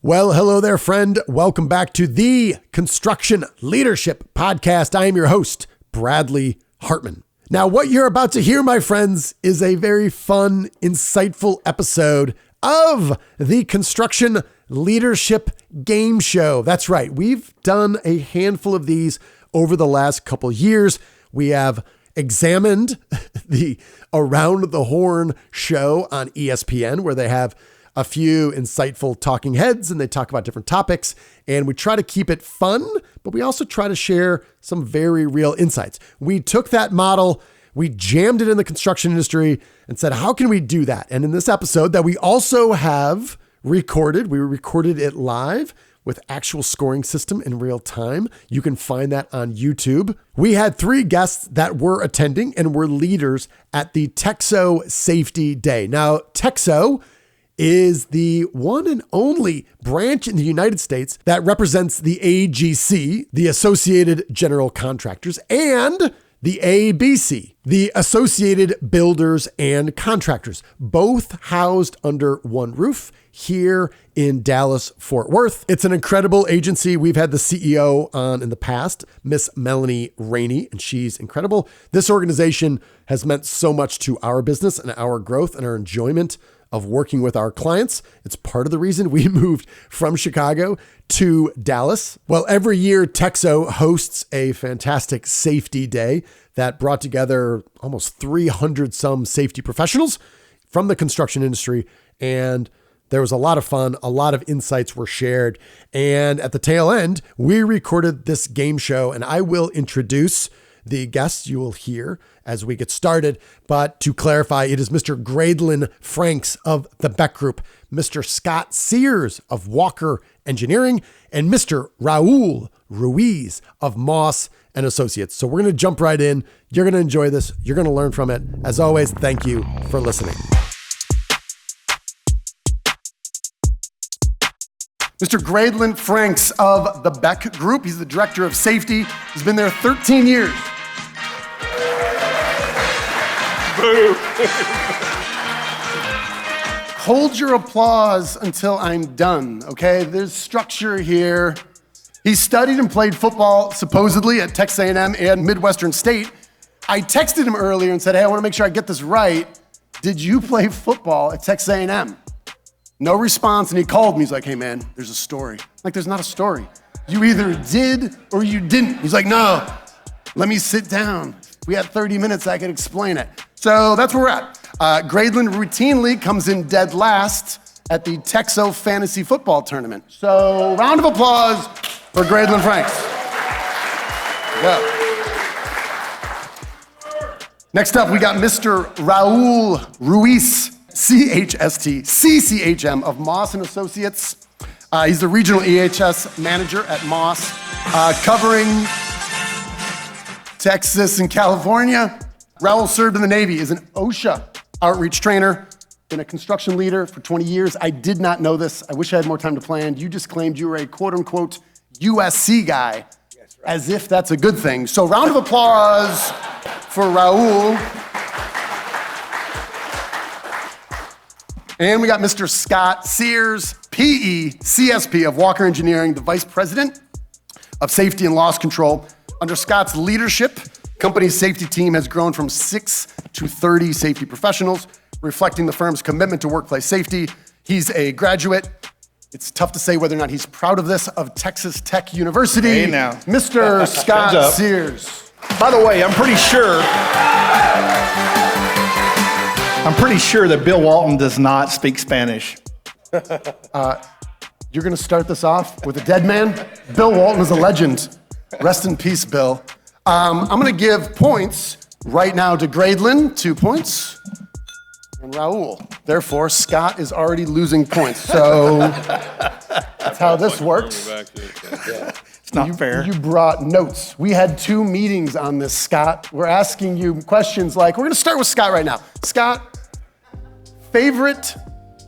Well, hello there, friend. Welcome back to the Construction Leadership Podcast. I am your host, Bradley Hartman. Now, what you're about to hear, my friends, is a very fun, insightful episode of the Construction Leadership Game Show. That's right. We've done a handful of these over the last couple years. We have examined the Around the Horn show on ESPN, where they have a few insightful talking heads and they talk about different topics, and we try to keep it fun, but we also try to share some very real insights. We took that model, we jammed it in the construction industry and said, how can we do that? And in this episode that we also have recorded, we recorded it live with actual scoring system in real time. You can find that on YouTube. We had 3 guests that were attending and were leaders at the TEXO Safety Day. Now, TEXO is the one and only branch in the United States that represents the AGC, the Associated General Contractors, and the ABC, the Associated Builders and Contractors, both housed under one roof here in Dallas, Fort Worth. It's an incredible agency. We've had the CEO on in the past, Miss Melanie Rainey, and she's incredible. This organization has meant so much to our business and our growth and our enjoyment of working with our clients. It's part of the reason we moved from Chicago to Dallas. Well, every year TEXO hosts a fantastic safety day that brought together almost 300 some safety professionals from the construction industry. And there was a lot of fun. A lot of insights were shared. And at the tail end, we recorded this game show, and I will introduce the guests you will hear as we get started. But to clarify, it is Mr. Gradlin Franks of the Beck Group, Mr. Scott Sears of Walker Engineering, and Mr. Raul Ruiz of Moss and Associates. So we're going to jump right in. You're going to enjoy this. You're going to learn from it. As always, thank you for listening. Mr. Gradlin Franks of the Beck Group. He's the Director of Safety. He's been there 13 years. Boo. Hold your applause until I'm done, okay? There's structure here. He studied and played football, supposedly, at Texas A&M and Midwestern State. I texted him earlier and said, hey, I want to make sure I get this right. Did you play football at Texas A&M? No response, and he called me. He's like, hey, man, there's a story. Like, there's not a story. You either did or you didn't. He's like, no, let me sit down. We had 30 minutes, I could explain it. So that's where we're at. Gradlin routinely comes in dead last at the TEXO Fantasy Football Tournament. So round of applause for Gradlin Franks. Yeah. Next up, we got Mr. Raul Ruiz, CHST, CCHM of Moss and Associates. He's the regional EHS manager at Moss, covering Texas and California. Raul served in the Navy, is an OSHA outreach trainer, been a construction leader for 20 years. I did not know this. I wish I had more time to plan. You just claimed you were a quote unquote USC guy, yes, right. As if that's a good thing. So round of applause for Raul. And we got Mr. Scott Sears, PE, CSP of Walker Engineering, the Vice President of Safety and Loss Control. Under Scott's leadership, company's safety team has grown from 6 to 30 safety professionals, reflecting the firm's commitment to workplace safety. He's a graduate. It's tough to say whether or not he's proud of this, of Texas Tech University. Hey now. Mr. Scott Sears. By the way, I'm pretty sure that Bill Walton does not speak Spanish. You're gonna start this off with a dead man? Bill Walton is a legend. Rest in peace, Bill. I'm gonna give points right now to Gradlin, 2 points, and Raul. Therefore, Scott is already losing points. So that's how this works. It's not fair. You brought notes. We had 2 meetings on this, Scott. We're asking you questions like, we're gonna start with Scott right now. Scott, favorite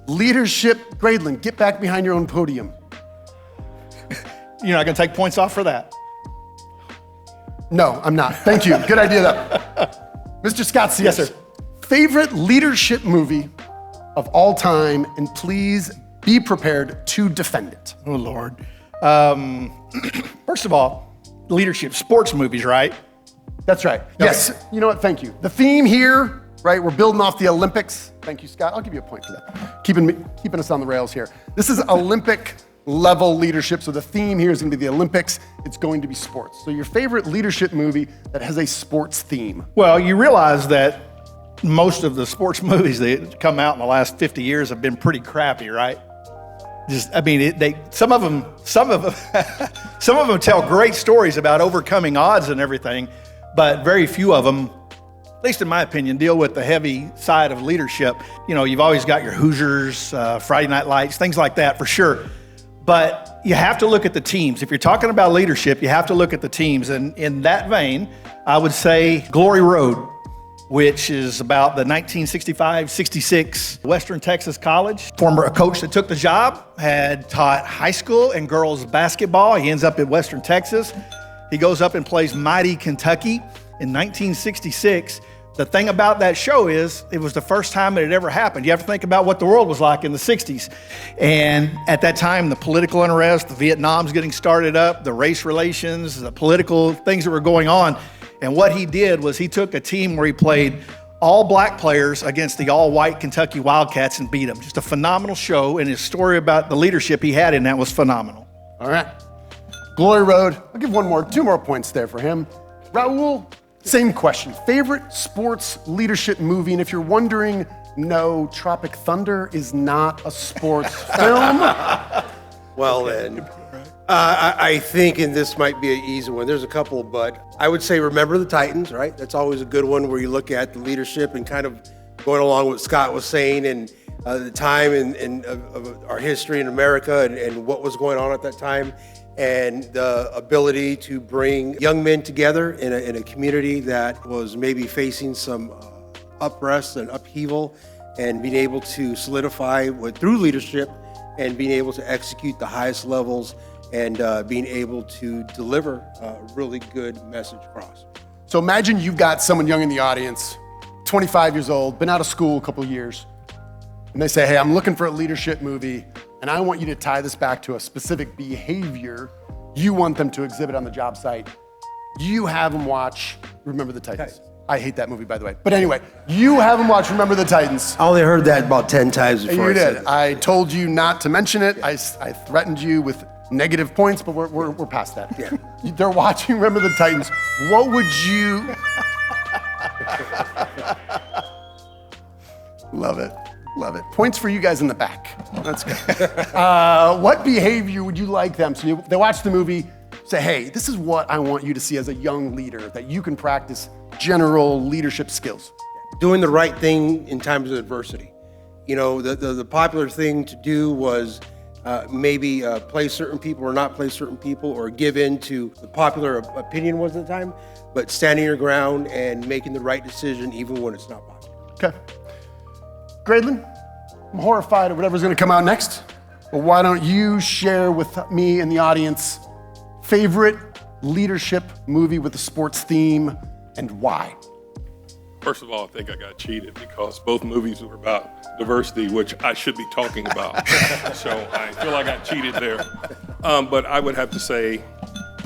leadership, Gradlin, get back behind your own podium. You're not gonna take points off for that? No, I'm not. Thank you. Good idea, though. Mr. Scott Sears. Yes, sir. Favorite leadership movie of all time, and please be prepared to defend it. Oh, Lord. First of all, leadership, sports movies, right? That's right. Yes. You know what? Thank you. The theme here, right? We're building off the Olympics. Thank you, Scott. I'll give you a point for that. Keeping us on the rails here. This is Olympic level leadership. So the theme here is going to be the Olympics. It's going to be sports. So your favorite leadership movie that has a sports theme. Well, you realize that most of the sports movies that come out in the last 50 years have been pretty crappy, right? Some of them tell great stories about overcoming odds and everything, but very few of them, at least in my opinion, deal with the heavy side of leadership. You know, you've always got your Hoosiers, Friday Night Lights, things like that for sure. But you have to look at the teams. If you're talking about leadership, you have to look at the teams. And in that vein, I would say Glory Road, which is about the 1965-66 Western Texas College. A coach that took the job had taught high school and girls basketball. He ends up in Western Texas. He goes up and plays mighty Kentucky in 1966. The thing about that show is it was the first time it had ever happened. You have to think about what the world was like in the 60s. And at that time, the political unrest, the Vietnam's getting started up, the race relations, the political things that were going on. And what he did was he took a team where he played all black players against the all white Kentucky Wildcats and beat them. Just a phenomenal show. And his story about the leadership he had in that was phenomenal. All right. Glory Road. I'll give two more points there for him. Raul, same question. Favorite sports leadership movie? And if you're wondering, no, Tropic Thunder is not a sports film. Well then, I think, and this might be an easy one, there's a couple, but I would say Remember the Titans, right? That's always a good one where you look at the leadership and kind of going along with what Scott was saying and the time of our history in America and what was going on at that time, and the ability to bring young men together in a community that was maybe facing some unrest and upheaval, and being able to solidify through leadership and being able to execute the highest levels and being able to deliver a really good message across. So imagine you've got someone young in the audience, 25 years old, been out of school a couple of years, and they say, hey, I'm looking for a leadership movie, and I want you to tie this back to a specific behavior you want them to exhibit on the job site. You have them watch Remember the Titans. I hate that movie, by the way. But anyway, you have them watch Remember the Titans. I only heard that about 10 times before. You did. I told you not to mention it. I threatened you with negative points, but we're past that. Yeah. They're watching Remember the Titans. What would you... Love it. Love it. Points for you guys in the back. That's good. What behavior would you like them? So they watch the movie, say, hey, this is what I want you to see as a young leader, that you can practice general leadership skills. Doing the right thing in times of adversity. You know, the popular thing to do was maybe play certain people or not play certain people, or give in to the popular opinion was at the time, but standing your ground and making the right decision even when it's not popular. Okay. Gradlin, I'm horrified at whatever's gonna come out next, but why don't you share with me and the audience favorite leadership movie with a sports theme and why? First of all, I think I got cheated because both movies were about diversity, which I should be talking about. So I feel I got cheated there. But I would have to say,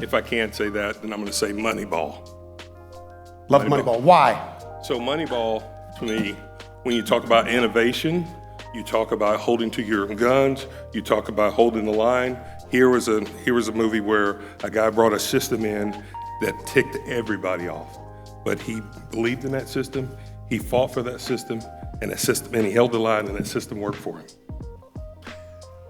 if I can't say that, then I'm gonna say Moneyball. Love Moneyball. Why? So Moneyball, to me, when you talk about innovation, you talk about holding to your guns, you talk about holding the line. Here was a movie where a guy brought a system in that ticked everybody off. But he believed in that system, he fought for that system, and he held the line, and that system worked for him.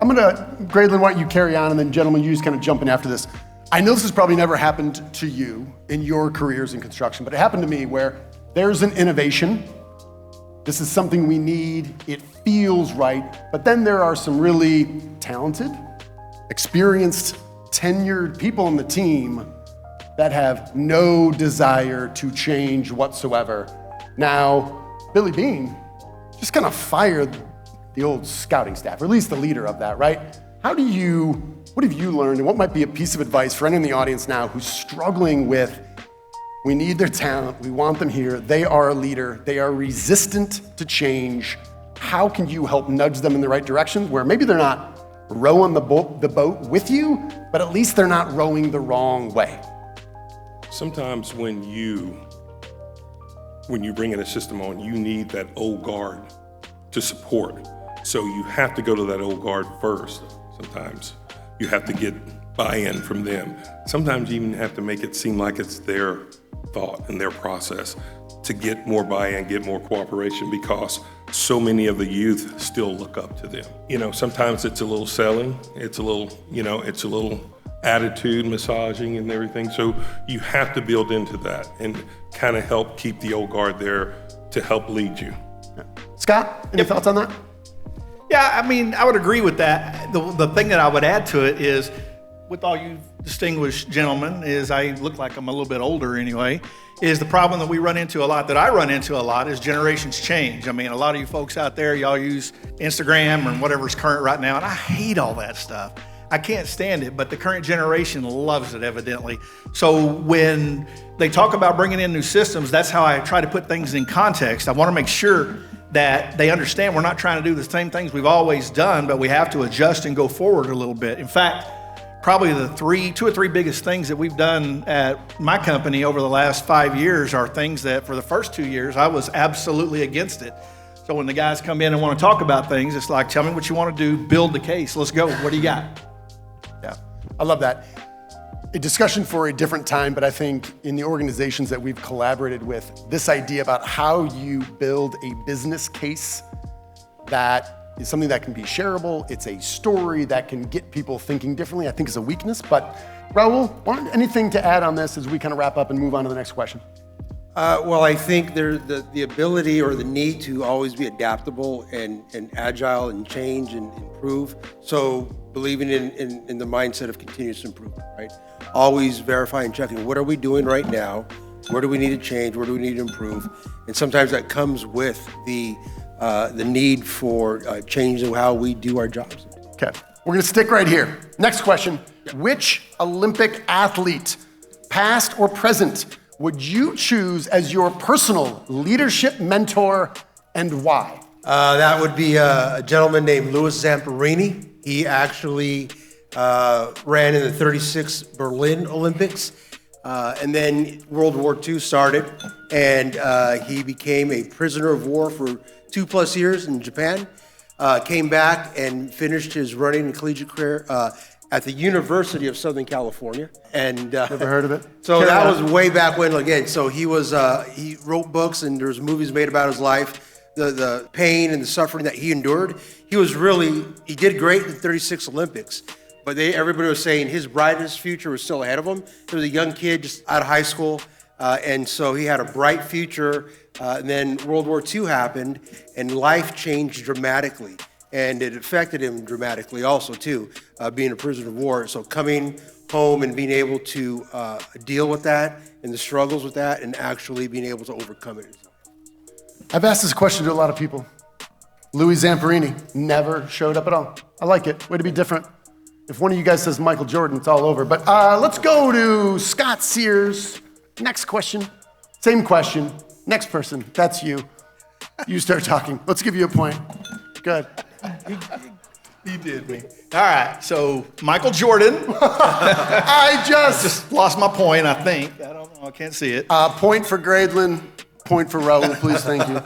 Gradlin, why don't you carry on, and then gentlemen, you just kind of jump in after this. I know this has probably never happened to you in your careers in construction, but it happened to me where there's an innovation. This is something we need, it feels right, but then there are some really talented, experienced, tenured people on the team that have no desire to change whatsoever. Now, Billy Bean just kind of fired the old scouting staff, or at least the leader of that, right? What have you learned, and what might be a piece of advice for anyone in the audience now who's struggling with, we need their talent, we want them here, they are a leader, they are resistant to change. how can you help nudge them in the right direction where maybe they're not rowing the boat with you, but at least they're not rowing the wrong way? Sometimes when you bring in a system on, you need that old guard to support. So you have to go to that old guard first. Sometimes you have to get buy-in from them. Sometimes you even have to make it seem like it's their thought and their process to get more buy-in, get more cooperation, because so many of the youth still look up to them. Sometimes it's a little selling, it's a little attitude massaging and everything. So you have to build into that and kind of help keep the old guard there to help lead you. Scott, any thoughts on that? Yeah, I would agree with that. The thing that I would add to it is, with all you distinguished gentlemen, is I look like I'm a little bit older anyway, is the problem that I run into a lot is generations change. A lot of you folks out there, y'all use Instagram and whatever's current right now, and I hate all that stuff. I can't stand it, but the current generation loves it, evidently. So when they talk about bringing in new systems, that's how I try to put things in context. I want to make sure that they understand we're not trying to do the same things we've always done, but we have to adjust and go forward a little bit. In fact, probably the two or three biggest things that we've done at my company over the last 5 years are things that for the first 2 years, I was absolutely against it. So when the guys come in and want to talk about things, it's like, tell me what you want to do, build the case, let's go, what do you got? Yeah, I love that. A discussion for a different time, but I think in the organizations that we've collaborated with, this idea about how you build a business case that is something that can be shareable, it's a story that can get people thinking differently, I think is a weakness. But Raul, anything to add on this as we kind of wrap up and move on to the next question? Well, I think there's the ability or the need to always be adaptable and agile and change and improve. So believing in the mindset of continuous improvement, right? Always verifying and checking, what are we doing right now? Where do we need to change? Where do we need to improve? And sometimes that comes with the need for changing how we do our jobs. Okay, we're gonna stick right here. Next question, which Olympic athlete, past or present, would you choose as your personal leadership mentor and why? That would be a gentleman named Louis Zamperini. He actually ran in the 36 Berlin Olympics. And then World War II started, and he became a prisoner of war for 2+ years in Japan. Came back and finished his running and collegiate career at the University of Southern California. And Never heard of it? So that was way back when, again. So he wrote books, and there's movies made about his life, the pain and the suffering that he endured. He did great in the 36 Olympics. But everybody was saying his brightest future was still ahead of him. He was a young kid just out of high school, and so he had a bright future. And then World War II happened, and life changed dramatically. And it affected him dramatically also, too, being a prisoner of war. So coming home and being able to deal with that and the struggles with that and actually being able to overcome it. I've asked this question to a lot of people. Louis Zamperini never showed up at all. I like it. Way to be different. If one of you guys says Michael Jordan, it's all over. But let's go to Scott Sears. Next question. Same question. Next person. That's you. You start talking. Let's give you a point. Good. You did me. All right, so Michael Jordan. I just lost my point, I think. I don't know, I can't see it. Point for Gradlin. Point for Raul, please, thank you.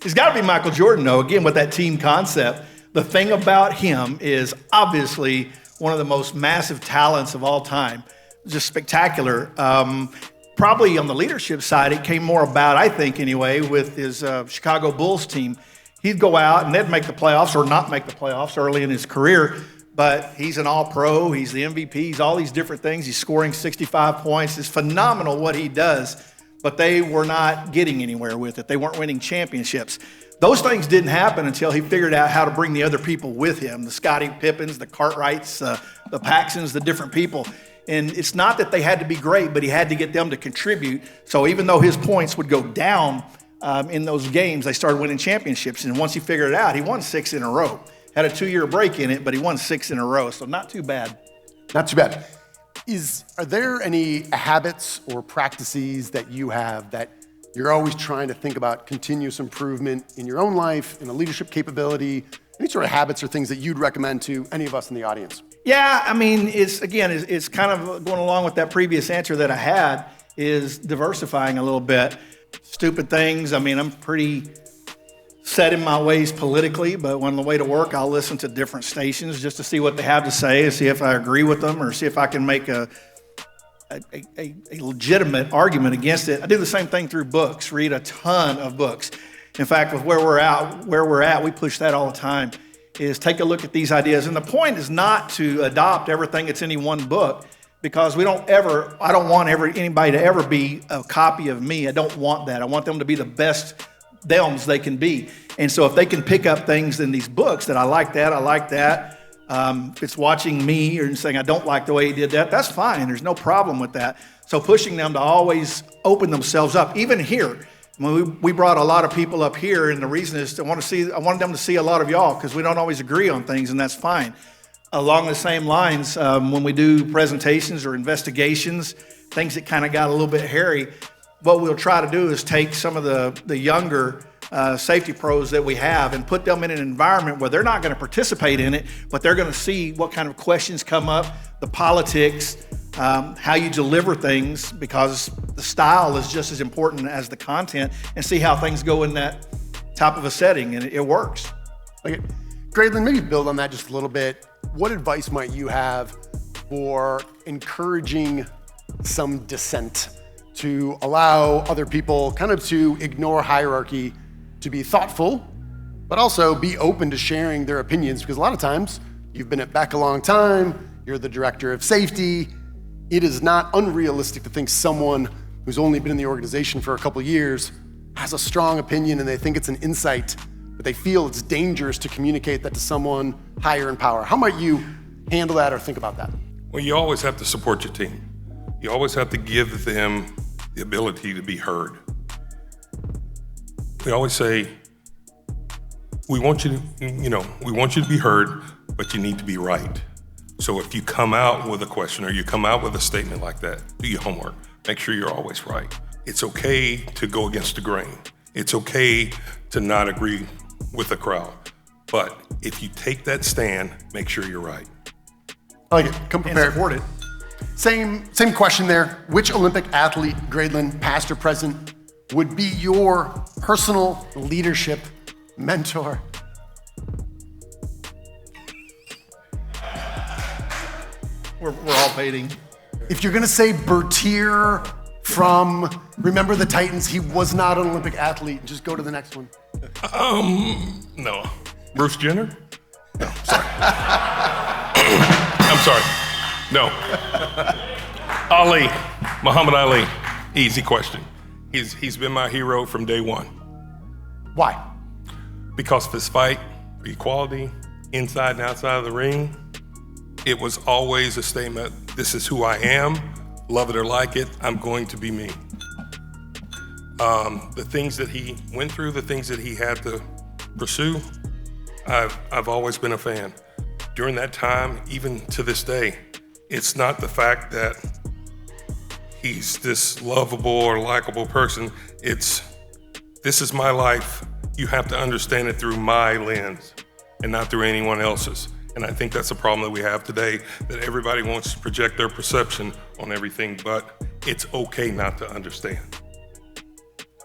It's got to be Michael Jordan, though, again, with that team concept. The thing about him is obviously one of the most massive talents of all time. Just spectacular. Probably on the leadership side, it came more about, I think anyway, with his Chicago Bulls team. He'd go out and they'd make the playoffs or not make the playoffs early in his career, but he's an all-pro, he's the MVP, he's all these different things. He's scoring 65 points. It's phenomenal what he does, but they were not getting anywhere with it. They weren't winning championships. Those things didn't happen until he figured out how to bring the other people with him, the Scottie Pippens, the Cartwrights, the Paxsons, the different people. And it's not that they had to be great, but he had to get them to contribute. So even though his points would go down in those games, they started winning championships. And once he figured it out, he won 6 in a row. Had a 2-year break in it, but he won 6 in a row. So not too bad. Not too bad. Are there any habits or practices that you have that You're always trying to think about continuous improvement in your own life, in a leadership capability. Any sort of habits or things that you'd recommend to any of us in the audience? Yeah, I mean, it's kind of going along with that previous answer that I had, is diversifying a little bit. Stupid things, I mean, I'm pretty set in my ways politically, but on the way to work, I'll listen to different stations just to see what they have to say, and see if I agree with them, or see if I can make a legitimate argument against it. I do the same thing through books, read a ton of books. In fact, with where we're at, we push that all the time, is take a look at these ideas. And the point is not to adopt everything that's in any one book, because I don't want anybody to ever be a copy of me. I don't want that. I want them to be the best themselves they can be. And so if they can pick up things in these books that I like that, if it's watching me or saying I don't like the way he did that, that's fine. There's no problem with that. So pushing them to always open themselves up, even here. We brought a lot of people up here, and the reason is I wanted them to see a lot of y'all, because we don't always agree on things, and that's fine. Along the same lines, when we do presentations or investigations, things that kind of got a little bit hairy, what we'll try to do is take some of the younger safety pros that we have and put them in an environment where they're not going to participate in it, but they're going to see what kind of questions come up, the politics, how you deliver things, because the style is just as important as the content, and see how things go in that type of a setting, and it works. Okay. Gradlin, maybe build on that just a little bit. What advice might you have for encouraging some dissent, to allow other people kind of to ignore hierarchy, to be thoughtful, but also be open to sharing their opinions? Because a lot of times, you've been at Beck a long time, you're the director of safety. It is not unrealistic to think someone who's only been in the organization for a couple years has a strong opinion, and they think it's an insight, but they feel it's dangerous to communicate that to someone higher in power. How might you handle that or think about that? Well, you always have to support your team. You always have to give them the ability to be heard. We always say, we want you to be heard, but you need to be right. So if you come out with a question or you come out with a statement like that, do your homework. Make sure you're always right. It's okay to go against the grain. It's okay to not agree with the crowd. But if you take that stand, make sure you're right. I like it. Come prepared. And support it. Same question there. Which Olympic athlete, Gradlin, past or present, would be your personal leadership mentor? We're all baiting. If you're gonna say Bertier from Remember the Titans, he was not an Olympic athlete. Just go to the next one. No. Bruce Jenner? No, sorry. I'm sorry. No. Ali, Muhammad Ali. Easy question. He's been my hero from day one. Why? Because of his fight for equality, inside and outside of the ring, it was always a statement, this is who I am, love it or like it, I'm going to be me. The things that he went through, the things that he had to pursue, I've always been a fan. During that time, even to this day, it's not the fact that he's this lovable or likable person, it's, this is my life, you have to understand it through my lens and not through anyone else's. And I think that's a problem that we have today, that everybody wants to project their perception on everything, but it's okay not to understand.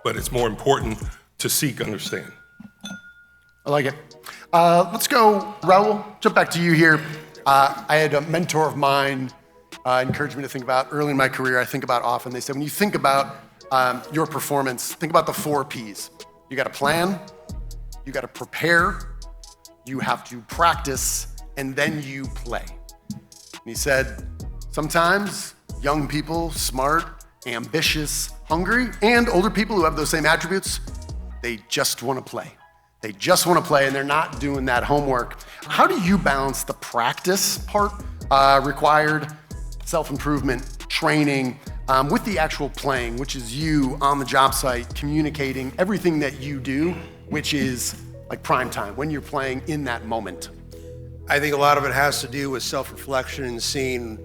But it's more important to seek understand. I like it. Let's go, Raul, jump back to you here. I had a mentor of mine encourage me to think about early in my career, I think about often. They said, when you think about your performance, think about the 4 Ps. You gotta plan, you gotta prepare, you have to practice, and then you play. And he said, sometimes young people, smart, ambitious, hungry, and older people who have those same attributes, they just wanna play. They just wanna play, and they're not doing that homework. How do you balance the practice part required, self-improvement, training, with the actual playing, which is you on the job site, communicating everything that you do, which is like prime time, when you're playing in that moment? I think a lot of it has to do with self-reflection and seeing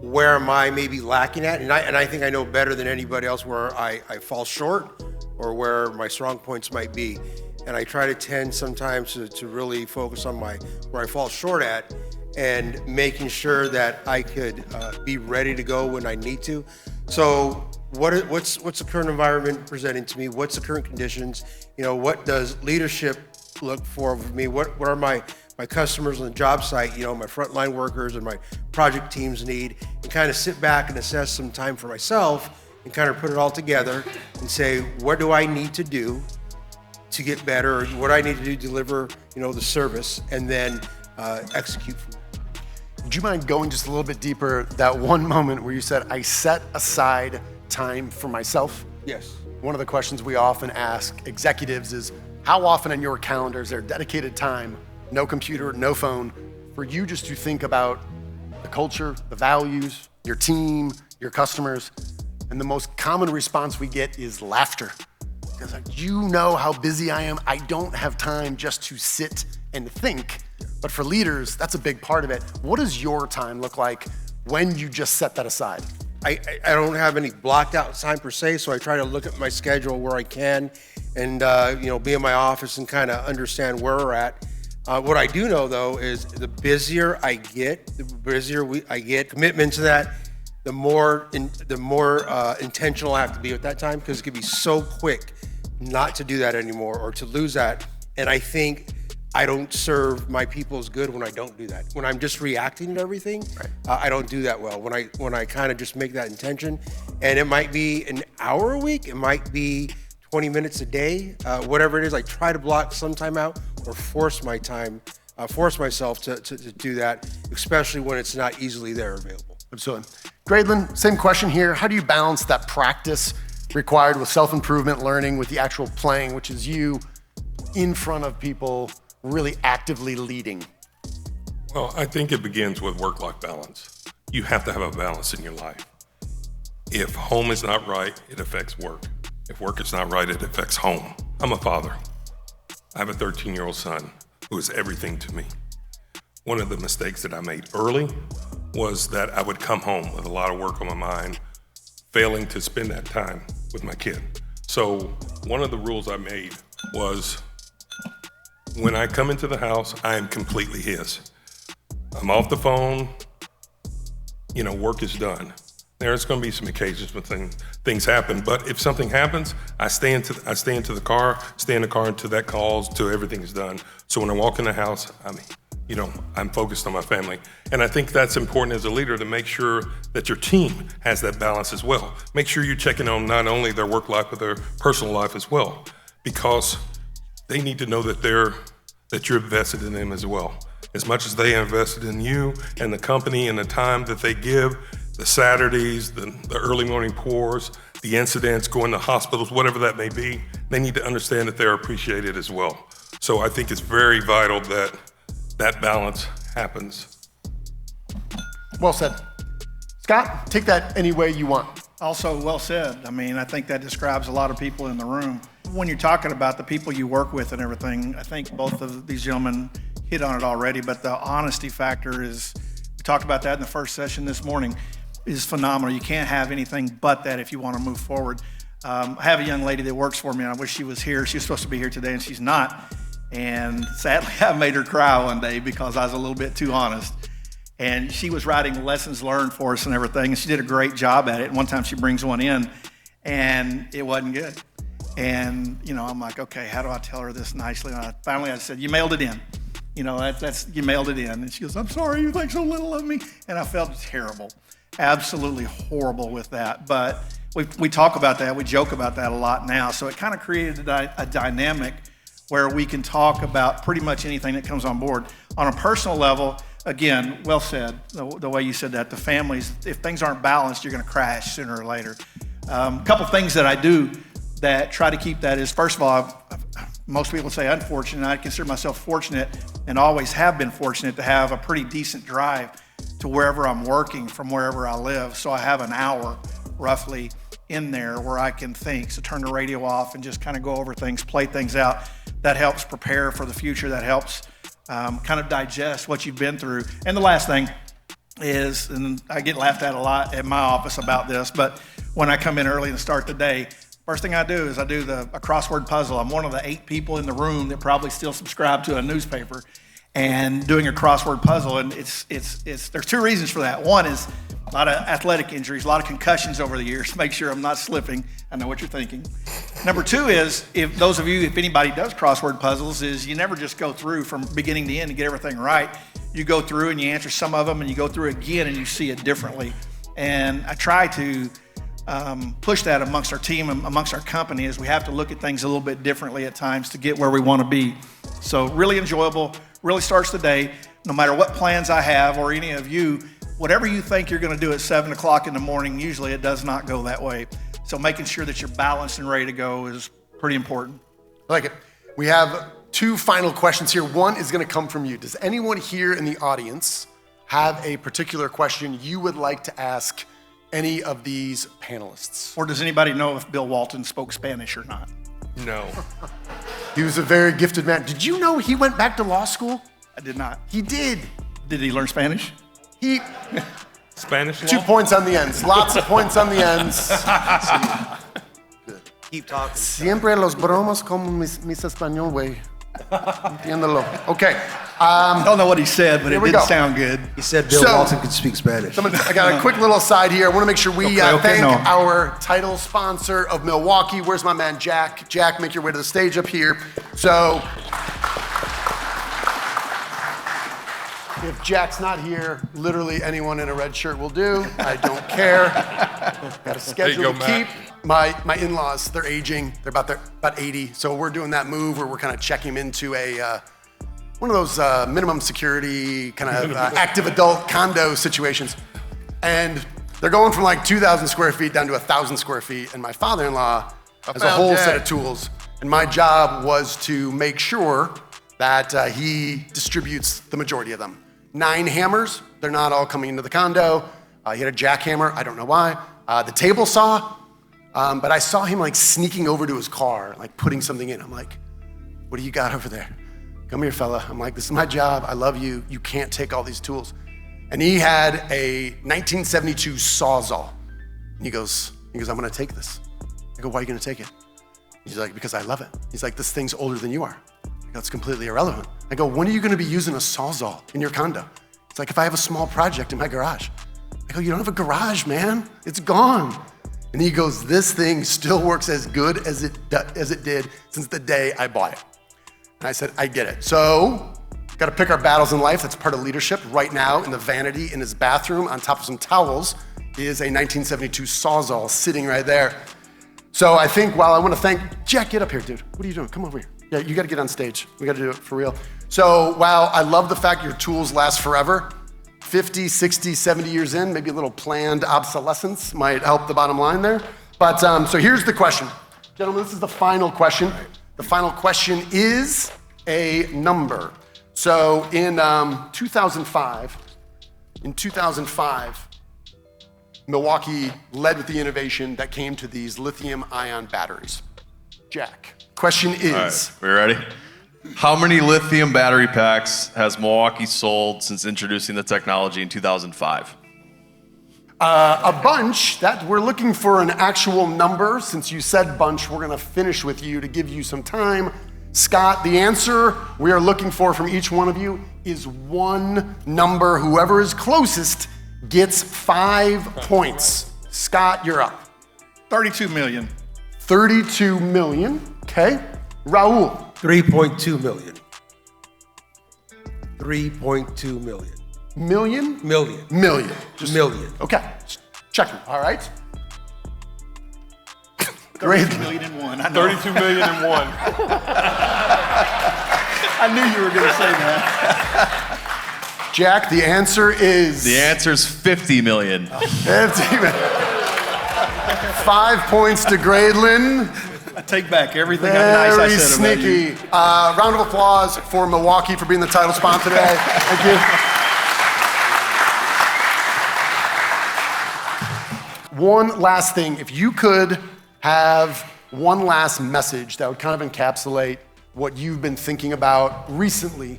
where am I maybe lacking at, and I think I know better than anybody else where I fall short or where my strong points might be. And I try to tend sometimes to really focus on where I fall short at, and making sure that I could be ready to go when I need to. So what's the current environment presenting to me? What's the current conditions? What does leadership look for of me? What are my customers on the job site, my frontline workers and my project teams need, and kind of sit back and assess some time for myself and kind of put it all together and say, what do I need to do to get better? Or what I need to do to deliver, the service, and then execute from there. Would you mind going just a little bit deeper, that one moment where you said, I set aside time for myself? Yes. One of the questions we often ask executives is, how often in your calendar is there dedicated time, no computer, no phone, for you just to think about the culture, the values, your team, your customers? And the most common response we get is laughter. Because you know how busy I am. I don't have time just to sit and think. But for leaders, that's a big part of it. What does your time look like when you just set that aside? I don't have any blocked out time per se, so I try to look at my schedule where I can and be in my office and kind of understand where we're at. What I do know though is the busier I get, I get commitment to that, the more intentional I have to be with that time, because it can be so quick not to do that anymore or to lose that. And I think I don't serve my people as good when I don't do that. When I'm just reacting to everything, right. I don't do that well. When I kind of just make that intention, and it might be an hour a week, it might be 20 minutes a day, whatever it is, I try to block some time out or force myself to do that, especially when it's not easily there available. Absolutely. Gradlin, same question here. How do you balance that practice required with self-improvement learning with the actual playing, which is you in front of people really actively leading? Well, I think it begins with work-life balance. You have to have a balance in your life. If home is not right, it affects work. If work is not right, it affects home. I'm a father. I have a 13-year-old son who is everything to me. One of the mistakes that I made early was that I would come home with a lot of work on my mind, failing to spend that time with my kid. So one of the rules I made was, when I come into the house, I am completely his. I'm off the phone, work is done. There's gonna be some occasions when things happen, but if something happens, I stay in the car until that calls, till everything is done. So when I walk in the house, I'm focused on my family. And I think that's important as a leader, to make sure that your team has that balance as well. Make sure you're checking on not only their work life, but their personal life as well, because they need to know that you're invested in them as well. As much as they invested in you and the company and the time that they give, the Saturdays, the early morning pours, the incidents, going to hospitals, whatever that may be, they need to understand that they're appreciated as well. So I think it's very vital that that balance happens. Well said. Scott, take that any way you want. Also, well said. I think that describes a lot of people in the room. When you're talking about the people you work with and everything, I think both of these gentlemen hit on it already, but the honesty factor is, we talked about that in the first session this morning, is phenomenal. You can't have anything but that if you want to move forward. I have a young lady that works for me, and I wish she was here. She was supposed to be here today, and she's not. And sadly, I made her cry one day because I was a little bit too honest. And she was writing lessons learned for us and everything, and she did a great job at it. And one time she brings one in, and it wasn't good. And, I'm like, okay, how do I tell her this nicely? And I said, you mailed it in. You mailed it in. And she goes, I'm sorry, you think so little of me. And I felt terrible, absolutely horrible with that. But we talk about that, we joke about that a lot now. So it kind of created a dynamic where we can talk about pretty much anything that comes on board. On a personal level, again, well said, the way you said that, the families, if things aren't balanced, you're gonna crash sooner or later. A couple things that I do that try to keep that is, first of all, most people say unfortunate. I consider myself fortunate and always have been fortunate to have a pretty decent drive to wherever I'm working from wherever I live. So I have an hour roughly in there where I can think. So turn the radio off and just kind of go over things, play things out. That helps prepare for the future. That helps kind of digest what you've been through. And the last thing, is, and I get laughed at a lot at my office about this, but when I come in early and start the day, first thing I do is I do a crossword puzzle. I'm one of the 8 people in the room that probably still subscribe to a newspaper and doing a crossword puzzle. And there's 2 reasons for that. One is a lot of athletic injuries, a lot of concussions over the years. Make sure I'm not slipping. I know what you're thinking. Number 2 is, if anybody does crossword puzzles, is you never just go through from beginning to end and get everything right. You go through and you answer some of them and you go through again and you see it differently. And I try to push that amongst our team and amongst our company, as we have to look at things a little bit differently at times to get where we want to be. So really enjoyable, really starts the day. No matter what plans I have or any of you, whatever you think you're going to do at 7 o'clock in the morning, usually it does not go that way. So making sure that you're balanced and ready to go is pretty important. I like it. We have 2 final questions here. One is going to come from you. Does anyone here in the audience have a particular question you would like to ask any of these panelists? Or does anybody know if Bill Walton spoke Spanish or not? No. He was a very gifted man. Did you know he went back to law school? I did not. He did. Did he learn Spanish? He Spanish law? 2 points on the ends. Lots of points on the ends. Keep talking. Siempre los bromos como mis español, güey. Entiéndelo. Okay. I don't know what he said, but it didn't go. sound good. He said Bill Walton could speak Spanish. I got a quick little aside here. I want to make sure we thank no. our title sponsor of Milwaukee. Where's my man, Jack? Jack, make your way to the stage up here. So, if Jack's not here, literally anyone in a red shirt will do. I don't care. Got a schedule to keep. My in-laws, they're aging. They're about 80. So we're doing that move where we're kind of checking them into one of those minimum security kind of active adult condo situations. And they're going from like 2,000 square feet down to 1,000 square feet. And my father-in-law has a whole set of tools. And my job was to make sure that he distributes the majority of them. 9 hammers, they're not all coming into the condo. He had a jackhammer, I don't know why. The table saw, but I saw him like sneaking over to his car, like putting something in. I'm like, what do you got over there? Come here, fella. I'm like, this is my job. I love you. You can't take all these tools. And he had a 1972 Sawzall. And he goes, I'm gonna take this. I go, why are you gonna take it? He's like, because I love it. He's like, this thing's older than you are. I go, it's completely irrelevant. I go, when are you gonna be using a Sawzall in your condo? It's like, if I have a small project in my garage. I go, you don't have a garage, man. It's gone. And he goes, this thing still works as good as it did since the day I bought it. And I said, I get it. So, got to pick our battles in life. That's part of leadership. Right now, in the vanity in his bathroom, on top of some towels, is a 1972 Sawzall sitting right there. So I think I want to thank Jack, get up here, dude. What are you doing? Come over here. Yeah, you got to get on stage. We got to do it for real. So while I love the fact your tools last forever, 50, 60, 70 years in, maybe a little planned obsolescence might help the bottom line there. But so here's the question. Gentlemen, this is the final question. The final question is a number. So in 2005, Milwaukee led with the innovation that came to these lithium-ion batteries. Jack, question is... All right, we ready? How many lithium battery packs has Milwaukee sold since introducing the technology in 2005? A bunch. That we're looking for an actual number. Since you said bunch, we're gonna finish with you to give you some time. Scott, the answer we are looking for from each one of you is one number. Whoever is closest gets 5 points. Scott, you're up. 32 million. 32 million, okay. Raul. 3.2 million. 3.2 million. Million? Million. Million. Just million. Okay, checking, all right. 32 million and one. I know. 32 million and one. I knew you were going to say that. Jack, the answer is... The answer is 50 million. 50 million. 5 points to Gradlin. I take back everything nice I said about you. Very sneaky. Round of applause for Milwaukee for being the title sponsor today. Thank you. One last thing. If you could have one last message that would kind of encapsulate what you've been thinking about recently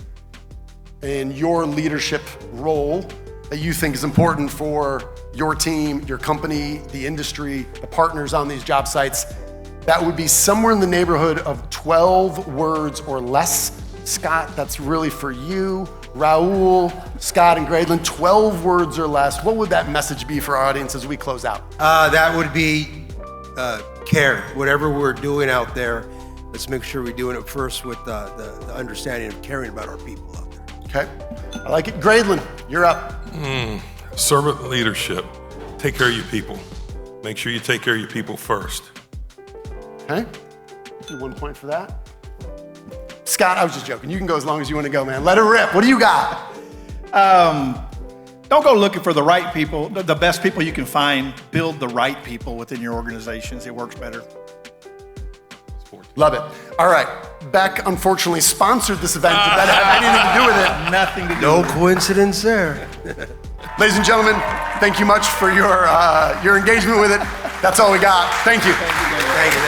in your leadership role that you think is important for your team, your company, the industry, the partners on these job sites, that would be somewhere in the neighborhood of 12 words or less. Scott, that's really for you. Raul, Scott, and Gradlin, 12 words or less. What would that message be for our audience as we close out? That would be care. Whatever we're doing out there, let's make sure we're doing it first with the understanding of caring about our people out there. Okay, I like it. Gradlin, you're up. Servant leadership. Take care of your people. Make sure you take care of your people first. Okay, 1 point for that. Scott, I was just joking. You can go as long as you want to go, man. Let it rip. What do you got? Don't go looking for the right people, the best people you can find. Build the right people within your organizations. It works better. Love it. All right. Beck unfortunately sponsored this event. Did that have anything to do with it? Nothing to do No with it. coincidence there. Ladies and gentlemen, thank you much for your engagement with it. That's all we got. Thank you. Thank you.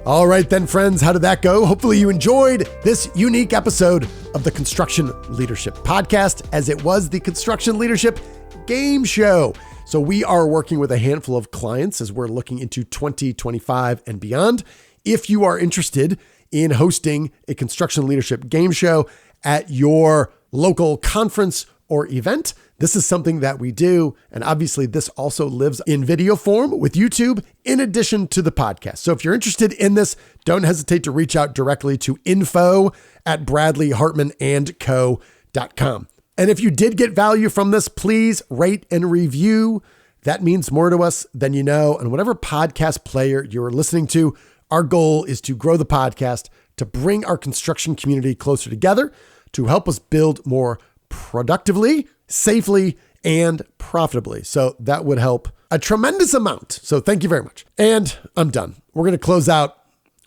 All right then, friends, how did that go? Hopefully you enjoyed this unique episode of the Construction Leadership Podcast, as it was the Construction Leadership Game Show. So we are working with a handful of clients as we're looking into 2025 and beyond. If you are interested in hosting a construction leadership game show at your local conference or event, this is something that we do. And obviously this also lives in video form with YouTube in addition to the podcast. So if you're interested in this, don't hesitate to reach out directly to info@bradleyhartmanandco.com. And if you did get value from this, please rate and review. That means more to us than you know. And whatever podcast player you're listening to, our goal is to grow the podcast, to bring our construction community closer together, to help us build more productively, safely, and profitably. So that would help a tremendous amount. So thank you very much. And I'm done. We're going to close out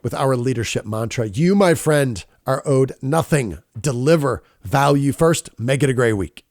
with our leadership mantra. You, my friend, are owed nothing. Deliver value first. Make it a great week.